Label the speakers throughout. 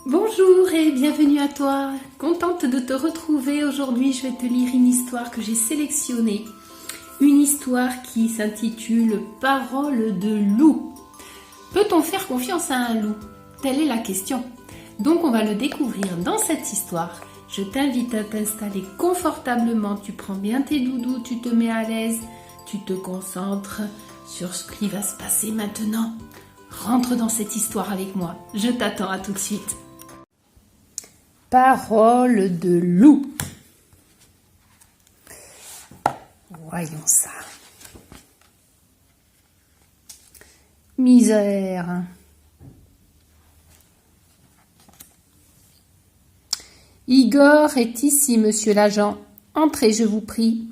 Speaker 1: Bonjour et bienvenue à toi. Contente de te retrouver. Aujourd'hui, je vais te lire une histoire que j'ai sélectionnée. Une histoire qui s'intitule Parole de loup. Peut-on faire confiance à un loup? Telle est la question. Donc, on va le découvrir dans cette histoire. Je t'invite à t'installer confortablement. Tu prends bien tes doudous, tu te mets à l'aise. Tu te concentres sur ce qui va se passer maintenant. Rentre dans cette histoire avec moi. Je t'attends, à tout de suite. Parole de loup. Voyons ça. Misère. Igor est ici, monsieur l'agent. Entrez, je vous prie.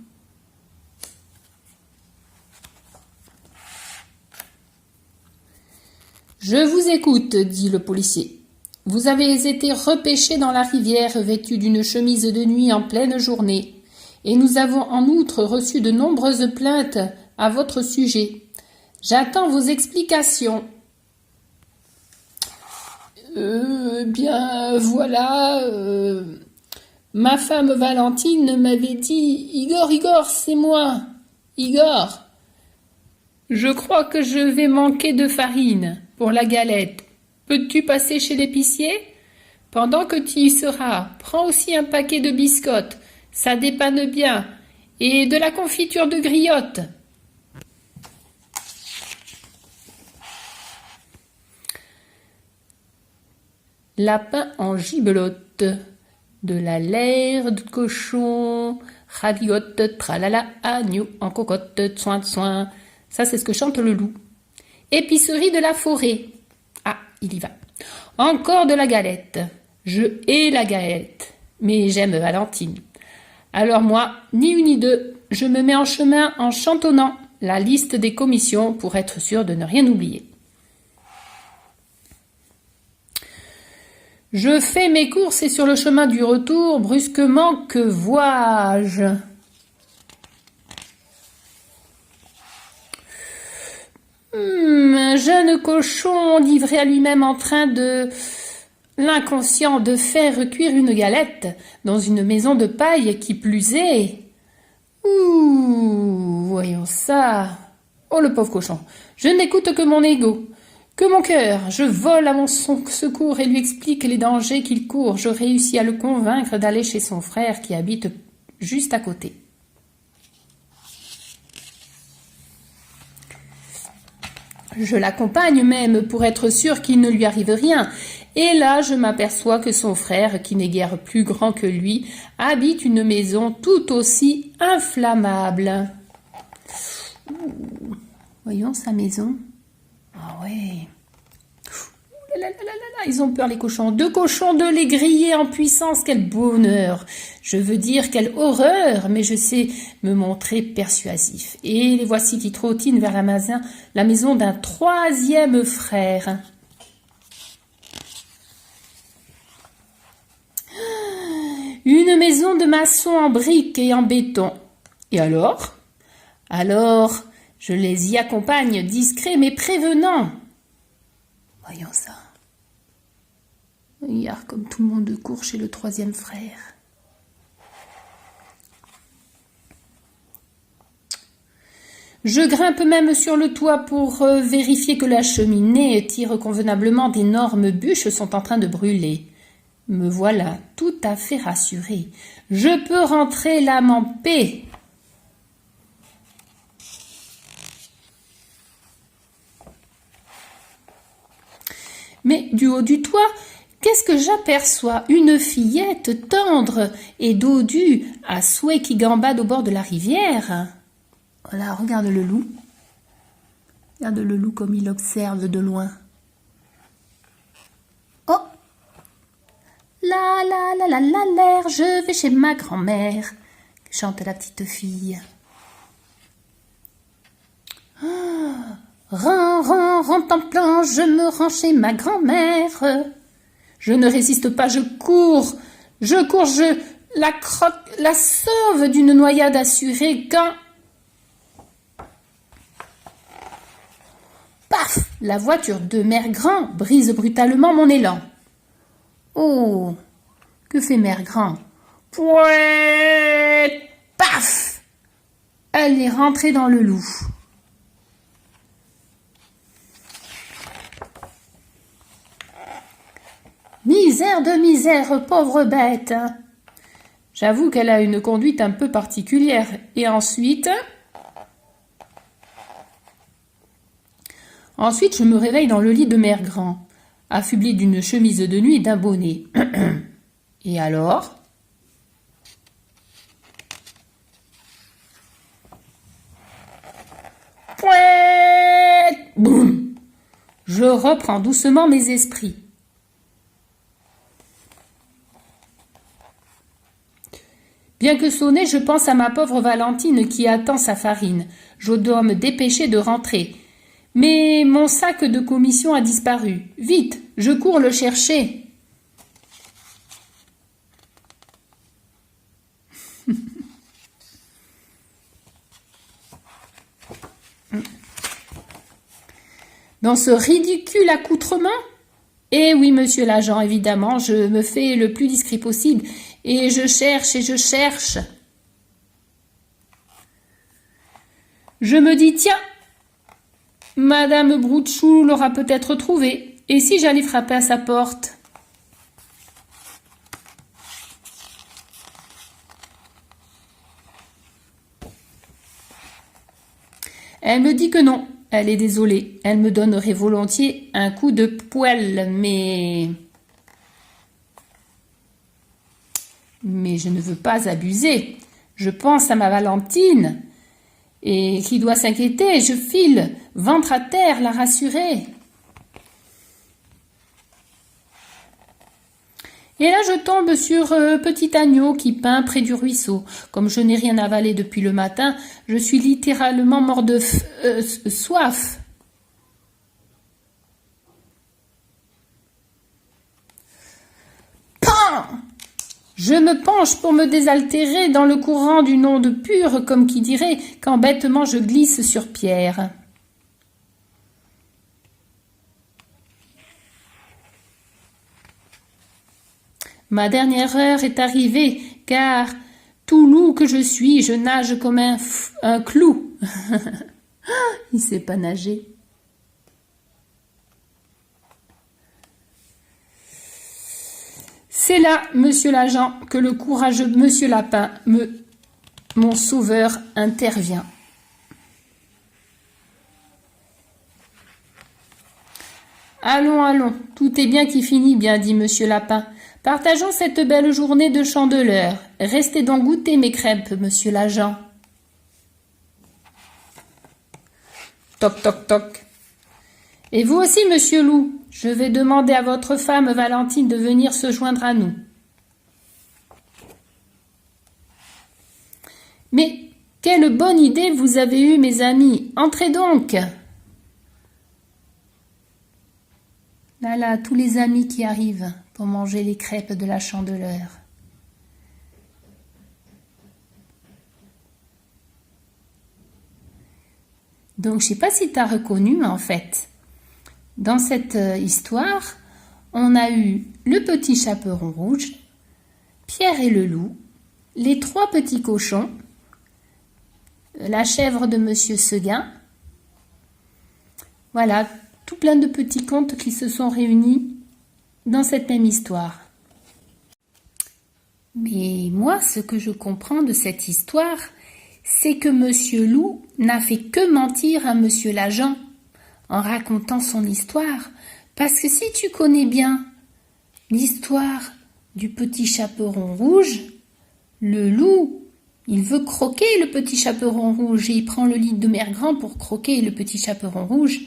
Speaker 1: Je vous écoute, dit le policier. Vous avez été repêché dans la rivière vêtu d'une chemise de nuit en pleine journée, et nous avons en outre reçu de nombreuses plaintes à votre sujet. J'attends vos explications. Ma femme Valentine m'avait dit « Igor, c'est moi, Igor. Je crois que je vais manquer de farine pour la galette. Peux-tu passer chez l'épicier? Pendant que tu y seras, prends aussi un paquet de biscottes, ça dépanne bien, et de la confiture de griotte. » Lapin en gibelotte, de la laire de cochon, ravigote, tralala, agneau en cocotte, soin de soin. Ça, c'est ce que chante le loup. Épicerie de la forêt. Ah, il y va. Encore de la galette. Je hais la galette, mais j'aime Valentine. Alors moi, ni une ni deux, je me mets en chemin en chantonnant la liste des commissions pour être sûr de ne rien oublier. Je fais mes courses et sur le chemin du retour, brusquement, que vois-je? Un jeune cochon livré à lui-même en train de... L'inconscient de faire cuire une galette dans une maison de paille qui plus est. Ouh, voyons ça. Oh, le pauvre cochon. Je n'écoute que mon ego, que mon cœur. Je vole à mon secours et lui explique les dangers qu'il court. Je réussis à le convaincre d'aller chez son frère qui habite juste à côté. Je l'accompagne même pour être sûr qu'il ne lui arrive rien. Et là, je m'aperçois que son frère, qui n'est guère plus grand que lui, habite une maison tout aussi inflammable. Voyons sa maison. Ah ouais. Ils ont peur les cochons. 2 cochons, 2 les griller en puissance. Quel bonheur. Je veux dire quelle horreur, mais je sais me montrer persuasif. Et les voici qui trottinent vers la maison d'un 3e frère. Une maison de maçons en briques et en béton. Et alors? Alors, je les y accompagne, discret mais prévenant. Voyons ça. Regarde comme tout le monde court chez le 3e frère. Je grimpe même sur le toit pour vérifier que la cheminée tire convenablement. D'énormes bûches sont en train de brûler. Me voilà tout à fait rassurée. Je peux rentrer l'âme en paix. Mais du haut du toit, qu'est-ce que j'aperçois? Une fillette tendre et dodue à souhait qui gambade au bord de la rivière. Voilà, regarde le loup. Regarde le loup comme il observe de loin. Oh! La la la la la l'air, je vais chez ma grand-mère, chante la petite fille. Rentemplant, je me rends chez ma grand-mère. Je ne résiste pas, je cours, je la croque, la sauve d'une noyade assurée quand... Paf! La voiture de Mère Grand brise brutalement mon élan. Oh, que fait Mère Grand? Pouet! Paf! Elle est rentrée dans le loup. Misère de misère, pauvre bête. J'avoue qu'elle a une conduite un peu particulière. Et ensuite, je me réveille dans le lit de Mère Grand, affublée d'une chemise de nuit et d'un bonnet. Et alors? Pouet! Boum! Je reprends doucement mes esprits. Bien que sonnée, je pense à ma pauvre Valentine qui attend sa farine. Je dois me dépêcher de rentrer. Mais mon sac de commission a disparu. Vite, je cours le chercher. Dans ce ridicule accoutrement? Eh oui, monsieur l'agent, évidemment, je me fais le plus discret possible. Et je cherche et je cherche. Je me dis, tiens, Madame Broutchou l'aura peut-être trouvé. Et si j'allais frapper à sa porte? Elle me dit que non. Elle est désolée. Elle me donnerait volontiers un coup de poêle, mais je ne veux pas abuser. Je pense à ma Valentine. Et qui doit s'inquiéter? Je file, ventre à terre, la rassurer. Et là, je tombe sur Petit Agneau qui peint près du ruisseau. Comme je n'ai rien avalé depuis le matin, je suis littéralement mort de soif. Pan! Je me penche pour me désaltérer dans le courant d'une onde pure, comme qui dirait, quand bêtement je glisse sur Pierre. Ma dernière heure est arrivée, car, tout loup que je suis, je nage comme un clou. Il sait pas nager. C'est là, monsieur l'agent, que le courageux monsieur Lapin, mon sauveur, intervient. Allons, allons, tout est bien qui finit bien, dit monsieur Lapin. Partageons cette belle journée de Chandeleur. Restez donc goûter mes crêpes, monsieur l'agent. Toc, toc, toc. Et vous aussi, monsieur Loup, je vais demander à votre femme Valentine de venir se joindre à nous. Mais quelle bonne idée vous avez eue, mes amis. Entrez donc. Là, là, tous les amis qui arrivent pour manger les crêpes de la Chandeleur. Donc, je ne sais pas si tu as reconnu, mais en fait, dans cette histoire, on a eu le petit chaperon rouge, Pierre et le loup, les 3 petits cochons, la chèvre de Monsieur Seguin. Voilà, tout plein de petits contes qui se sont réunis dans cette même histoire. Mais moi, ce que je comprends de cette histoire, c'est que Monsieur Loup n'a fait que mentir à Monsieur l'agent en racontant son histoire. Parce que si tu connais bien l'histoire du petit chaperon rouge, le loup, il veut croquer le petit chaperon rouge et il prend le lit de Mère Grand pour croquer le petit chaperon rouge.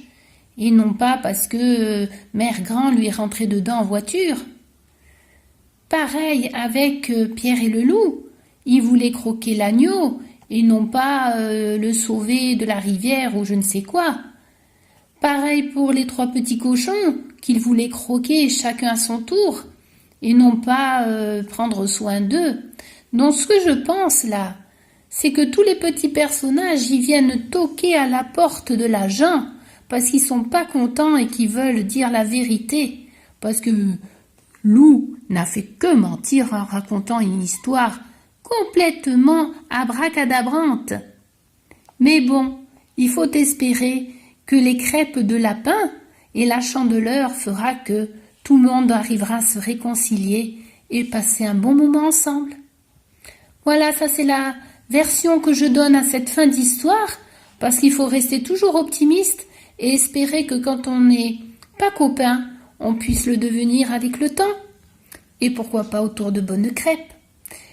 Speaker 1: Et non pas parce que Mère Grand lui est rentrée dedans en voiture. Pareil avec Pierre et le loup. Il voulait croquer l'agneau et non pas le sauver de la rivière ou je ne sais quoi. Pareil pour les 3 petits cochons qu'ils voulaient croquer chacun à son tour et non pas prendre soin d'eux. Donc ce que je pense là, c'est que tous les petits personnages y viennent toquer à la porte de l'agent parce qu'ils sont pas contents et qu'ils veulent dire la vérité. Parce que Lou n'a fait que mentir en racontant une histoire complètement abracadabrante. Mais bon, il faut espérer que les crêpes de lapin et la chandeleur fera que tout le monde arrivera à se réconcilier et passer un bon moment ensemble. Voilà, ça c'est la version que je donne à cette fin d'histoire, parce qu'il faut rester toujours optimiste et espérer que quand on n'est pas copain, on puisse le devenir avec le temps. Et pourquoi pas autour de bonnes crêpes.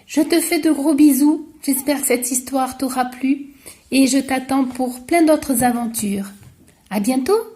Speaker 1: Je te fais de gros bisous, j'espère que cette histoire t'aura plu et je t'attends pour plein d'autres aventures. À bientôt!